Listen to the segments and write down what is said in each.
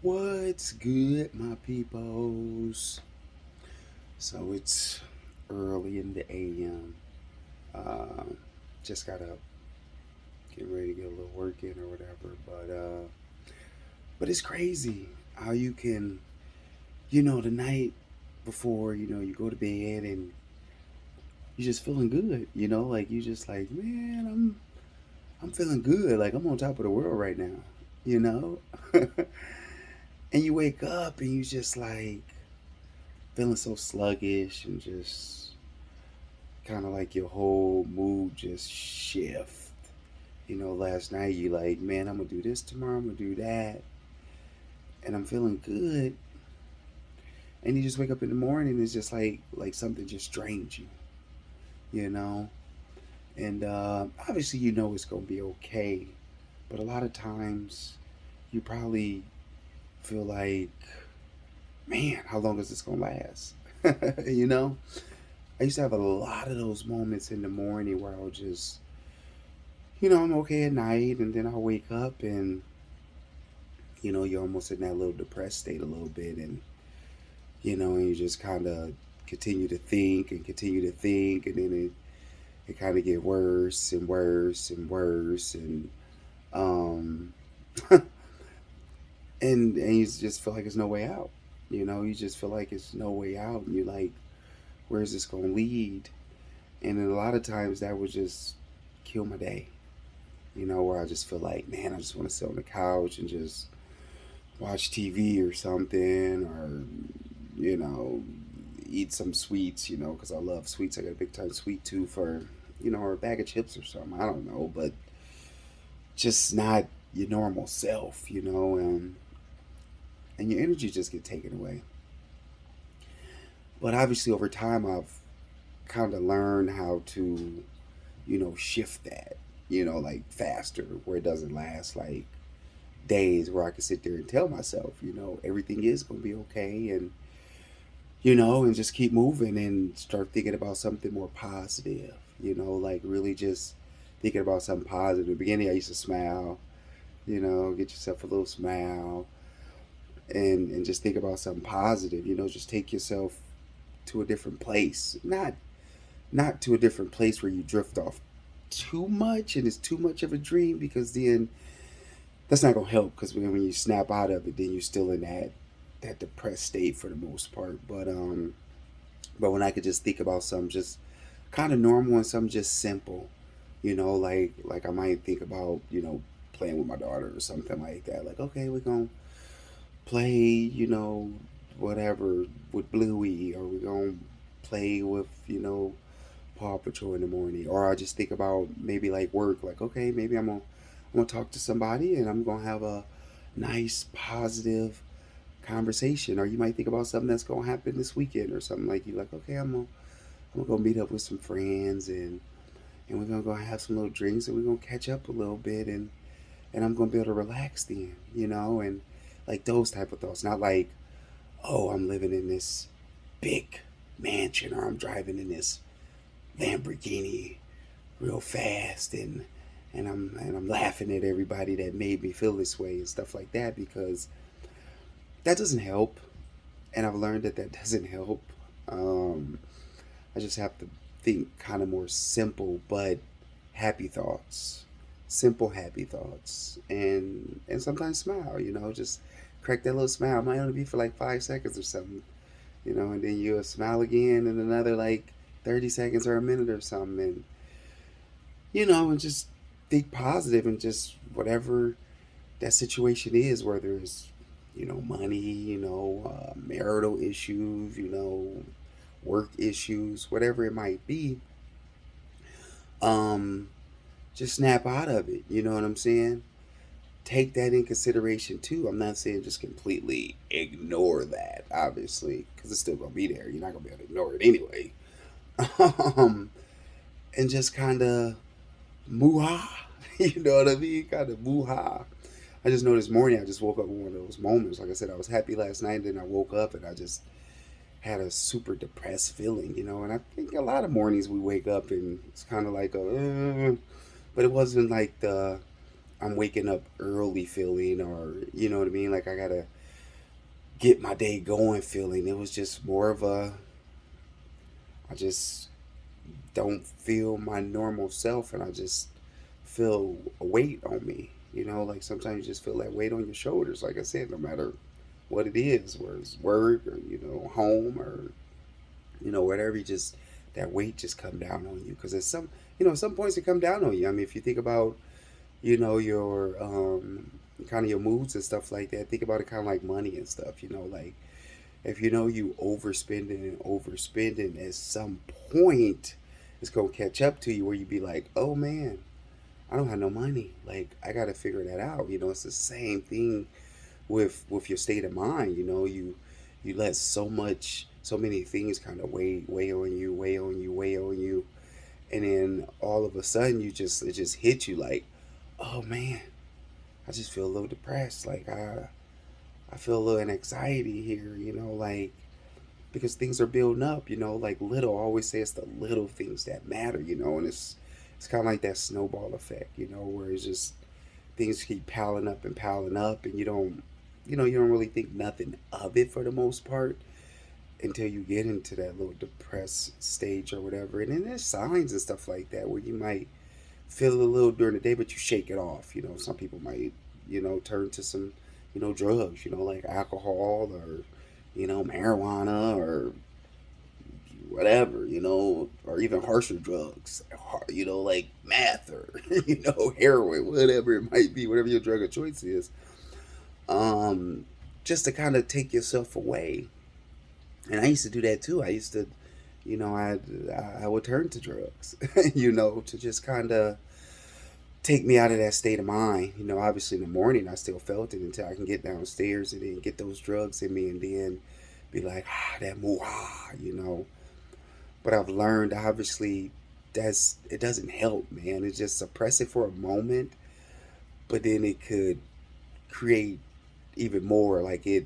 What's good, my peoples? So it's early in the AM. Uh, just got up, getting ready to get a little work in or whatever. But it's crazy how you can, the night before, you go to bed and you're just feeling good. Like you just like, man, I'm feeling good. Like I'm on top of the world right now. You know, and you wake up and you just like feeling so sluggish and just kind of like your whole mood just shift. Last night you like, man, I'm gonna do this tomorrow, I'm gonna do that, and I'm feeling good. And you just wake up in the morning, and it's just like something just drains you, you know. And obviously, it's gonna be okay, but a lot of times you probably feel like, man, how long is this gonna last? you know. I used to have a lot of those moments in the morning where I would just, I'm okay at night, and then I'll wake up and you're almost in that little depressed state a little bit, and you just kind of continue to think and continue to think, and then it kind of get worse and worse and worse, um, and you just feel like there's no way out. You just feel like it's no way out, and you're like, where's this gonna lead? And then a lot of times that would just kill my day. Where I just feel like, man, I just want to sit on the couch and just watch TV or something, or you know, eat some sweets, because I love sweets. I got a big time sweet tooth, or a bag of chips or something. I don't know, but just not your normal self, and your energy just get taken away. But obviously, over time, I've kind of learned how to, shift that, like faster, where it doesn't last like days, where I can sit there and tell myself, everything is going to be okay, and just keep moving and start thinking about something more positive, like really just thinking about something positive. In the beginning, I used to smile, get yourself a little smile and just think about something positive, just take yourself to a different place. Not to a different place where you drift off too much and it's too much of a dream, because then that's not gonna help, because when you snap out of it, then you're still in that depressed state for the most part. But when I could just think about something just kind of normal and something just simple, like I might think about playing with my daughter or something like that. Like, okay, we're gonna play, whatever with Bluey, or we're gonna play with Paw Patrol in the morning. Or I just think about maybe like work, like, okay, maybe I'm gonna talk to somebody and I'm gonna have a nice positive conversation. Or you might think about something that's gonna happen this weekend or something. Like, you like, okay, I'm gonna go meet up with some friends, and we're gonna go have some little drinks, and we're gonna catch up a little bit, and I'm gonna be able to relax then, and like those type of thoughts. Not like, oh, I'm living in this big mansion, or I'm driving in this Lamborghini real fast, and I'm laughing at everybody that made me feel this way and stuff like that, because that doesn't help. And I've learned that doesn't help. Um, I just have to think kind of more simple but happy thoughts, simple happy thoughts, and sometimes smile. Just crack that little smile. It might only be for like 5 seconds or something, and then you'll smile again in another like 30 seconds or a minute or something, and just think positive, and just whatever that situation is, whether it's money, marital issues, work issues, whatever it might be. um just snap out of it, you know what I'm saying? Take that in consideration too. I'm not saying just completely ignore that, obviously, because it's still gonna be there. You're not gonna be able to ignore it anyway. um and just kind of moo-ha. You know what I mean? Kind of moo-ha. I just know this morning I just woke up with one of those moments. Like I said, I was happy last night, and then I woke up and I just had a super depressed feeling, And I think a lot of mornings we wake up and it's kind of like but it wasn't like the I'm waking up early feeling, or you know what I mean? Like I gotta get my day going feeling. It was just more of a, I just don't feel my normal self, and I just feel a weight on me. Like sometimes you just feel that weight on your shoulders. Like I said, no matter what it is, whether it's work or home or whatever, you just that weight just come down on you because it's some points it come down on you. I mean, if you think about your kind of your moods and stuff like that, think about it kind of like money and stuff. Like if you overspending and overspending, at some point it's gonna catch up to you where you be like, oh man, I don't have no money. Like I gotta figure that out. It's the same thing with your state of mind. You let so many things kind of weigh on you, weigh on you, and then all of a sudden it just hits you like, oh man, I just feel a little depressed. Like I feel a little anxiety here. Like because things are building up. Like little. I always say it's the little things that matter. And it's kind of like that snowball effect. Where it's just things keep piling up, and you don't really think nothing of it for the most part until you get into that little depressed stage or whatever. And then there's signs and stuff like that where you might feel a little during the day, but you shake it off. Some people might, turn to some, drugs, like alcohol or, marijuana or whatever, or even harsher drugs, like meth or, heroin, whatever it might be, whatever your drug of choice is, just to kind of take yourself away. And I used to do that too. I used to, I would turn to drugs, to just kind of take me out of that state of mind. Obviously in the morning I still felt it until I can get downstairs and then get those drugs in me and then be like, that more. But I've learned obviously it doesn't help, man. It just suppress it for a moment, but then it could create even more. Like it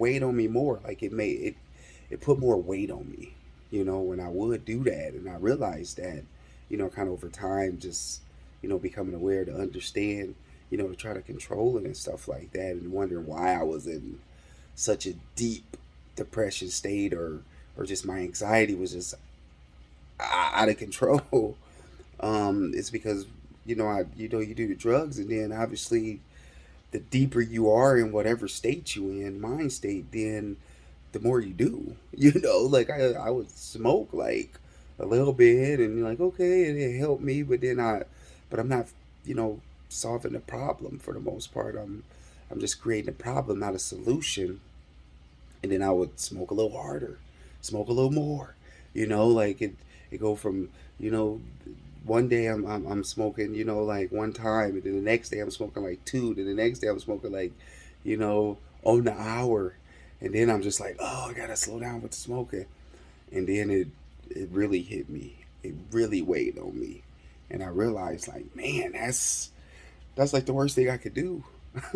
weighed on me more. Like it put more weight on me. When I would do that, and I realized that, kind of over time, just becoming aware to understand, to try to control it and stuff like that, and wondering why I was in such a deep depression state, or just my anxiety was just out of control. It's because you do the drugs, and then obviously the deeper you are in whatever state you in, mind state, then the more you do. Like I would smoke like a little bit, and you're like, okay, it helped me, but I'm not, solving the problem for the most part. I'm just creating a problem, not a solution. And then I would smoke a little harder, smoke a little more. Like it go from one day I'm smoking, like one time, and then the next day I'm smoking like two, then the next day I'm smoking like, on the hour, and then I'm just like, oh, I gotta slow down with the smoking, and then it really hit me, it really weighed on me, and I realized like, man, that's like the worst thing I could do,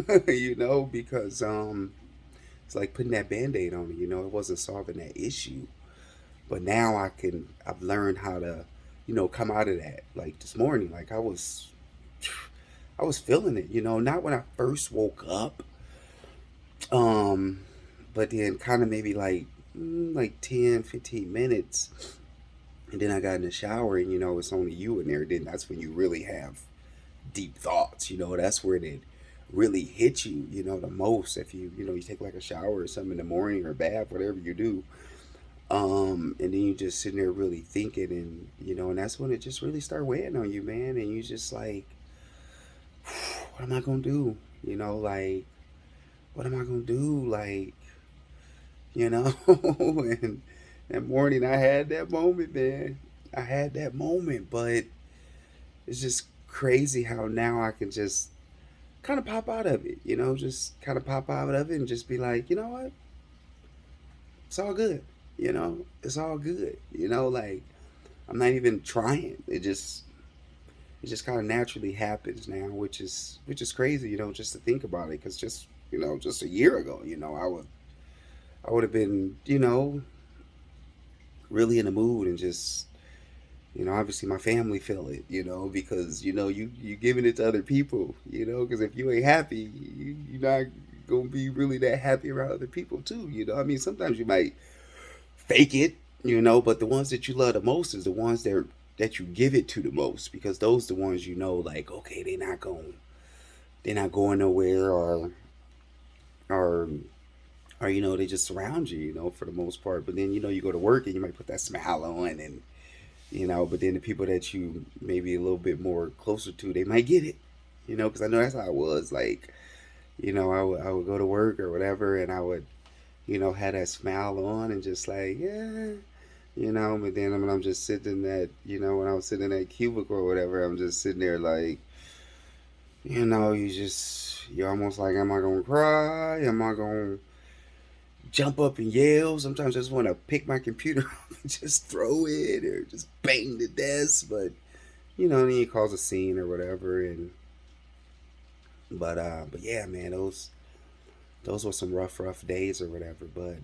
because it's like putting that band-aid on it. It wasn't solving that issue, but now I've learned how to come out of that. Like this morning, like I was feeling it, not when I first woke up, um but then kind of maybe like 10, 15 minutes, and then I got in the shower, and it's only you in there. Then that's when you really have deep thoughts. That's where it really hit you, the most. If you take like a shower or something in the morning, or bath, whatever you do, and then you just sitting there really thinking, and and that's when it just really start weighing on you, man. And you just like, what am I gonna do? Like, what am I gonna do? Like, and that morning I had that moment, man. I had that moment, but it's just crazy how now I can just kind of pop out of it, just kind of pop out of it and just be like, you know what? It's all good. It's all good. Like I'm not even trying. It just kind of naturally happens now, which is crazy, just to think about it. Because just a year ago, I would have been, really in the mood, and just obviously my family feel it, because you giving it to other people, because if you ain't happy, you're not gonna be really that happy around other people too. I mean, sometimes you might fake it, but the ones that you love the most is the ones that you give it to the most, because those the ones like, okay, they're not going nowhere, or they just surround you, for the most part. But then you go to work and you might put that smile on, and but then the people that you maybe a little bit more closer to, they might get it, because I know that's how it was. Like, I would go to work or whatever, and I would had that smile on and just like, yeah, but then when I'm just sitting in that, when I was sitting in that cubicle or whatever, I'm just sitting there like, you're almost like, am I going to cry? Am I going to jump up and yell? Sometimes I just want to pick my computer up and just throw it or just bang the desk. But, then you cause a scene or whatever. But yeah, man, those were some rough days or whatever. But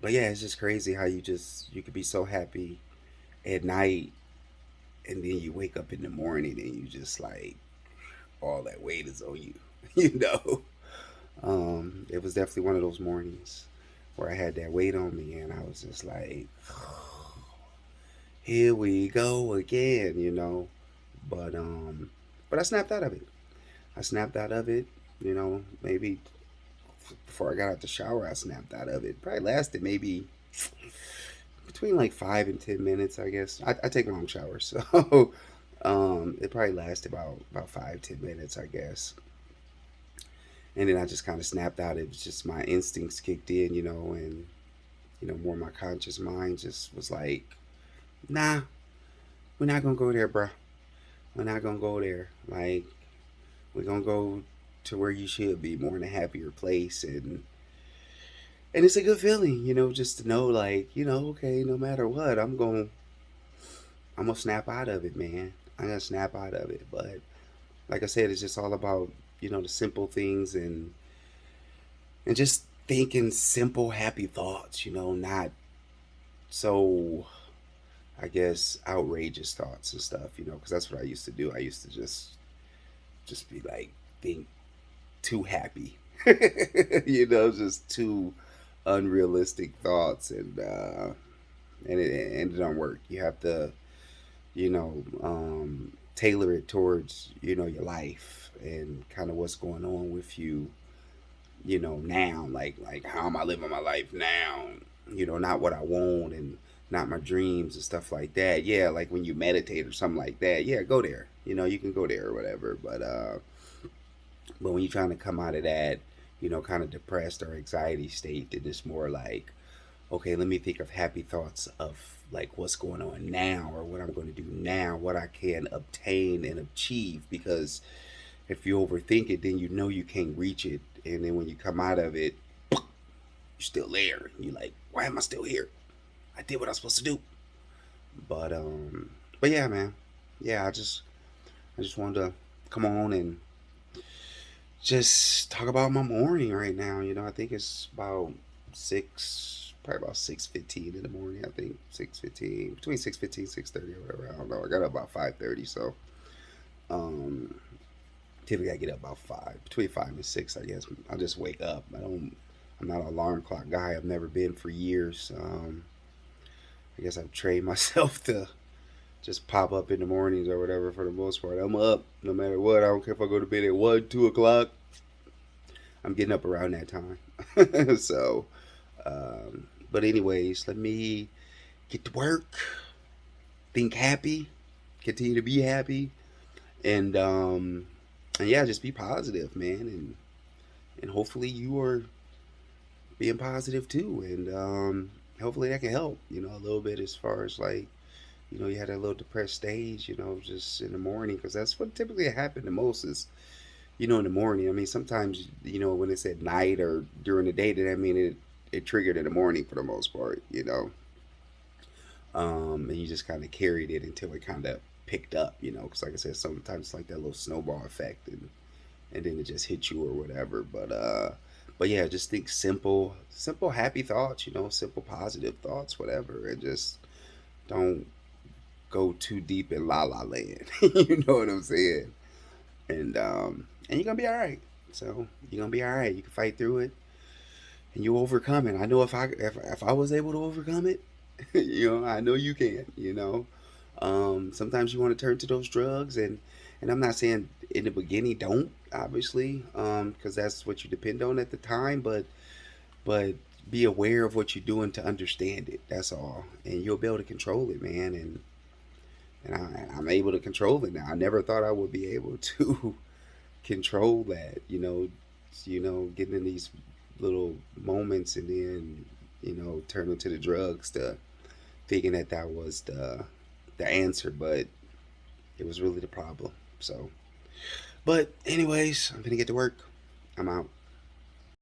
but yeah, it's just crazy how you could be so happy at night, and then you wake up in the morning and you just like, all that weight is on you. you know. It was definitely one of those mornings where I had that weight on me, and I was just like, here we go again. But I snapped out of it. I snapped out of it. Maybe before I got out the shower, I snapped out of it. Probably lasted maybe between like 5 and 10 minutes, I guess. I take long showers, so it probably lasted about 5-10 minutes, I guess. And then I just kind of snapped out. It was just my instincts kicked in, and more my conscious mind just was like, nah, we're not gonna go there, bruh. We're not gonna go there. Like, we're gonna go to where you should be, more in a happier place. And it's a good feeling, just to know, like, okay, no matter what, I'm gonna snap out of it, man. I'm gonna snap out of it. But like I said, it's just all about the simple things, and just thinking simple, happy thoughts. Not so, I guess, outrageous thoughts and stuff. Because that's what I used to do. I used to just be like, think too happy. Just too unrealistic thoughts, and it don't work. You have to tailor it towards your life and kind of what's going on with you now, like how am I living my life now, not what I want, and not my dreams and stuff like that. Yeah, like when you meditate or something like that, yeah, go there, you can go there or whatever. But when you're trying to come out of that kind of depressed or anxiety state, then it's more like, okay, let me think of happy thoughts of like what's going on now, or what I'm going to do now, what I can obtain and achieve. Because if you overthink it, then you can't reach it, and then when you come out of it, you're still there. You're like, why am I still here? I did what I was supposed to do. But yeah, man, yeah, I just wanted to come on and just talk about my morning right now. I think it's about probably about 6:15 in the morning. I think 6:15, between 6:15, 6:30 or whatever. I don't know. I got up about 5:30, so um, typically I get up about between 5 and 6. I guess I just wake up. I'm not an alarm clock guy. I've never been for years. I guess I've trained myself to just pop up in the mornings or whatever. For the most part, I'm up no matter what. I don't care if I go to bed at 1, 2 o'clock. I'm getting up around that time. So, but anyways, let me get to work. Think happy. Continue to be happy, and yeah, just be positive, man, and hopefully you are being positive too, and hopefully that can help, a little bit, as far as like, you had a little depressed stage, just in the morning, because that's what typically happens the most is, in the morning. I mean, sometimes, when it's at night or during the day, then I mean it triggered in the morning for the most part, and you just kind of carried it until it kind of picked up, because like I said, sometimes it's like that little snowball effect, and then it just hits you or whatever. But yeah, just think simple, happy thoughts, simple, positive thoughts, whatever, and just don't go too deep in la la land. You know what I'm saying? And you're gonna be all right. So you're gonna be all right. You can fight through it, and you overcome it. I know if I was able to overcome it, I know you can. Sometimes you want to turn to those drugs, and I'm not saying in the beginning don't, obviously, because that's what you depend on at the time, but be aware of what you're doing to understand it. That's all, and you'll be able to control it, man. And I'm able to control it now. I never thought I would be able to control that. Getting in these little moments and then turning to the drugs to thinking that was the answer, but it was really the problem. So, but anyways, I'm gonna get to work. I'm out.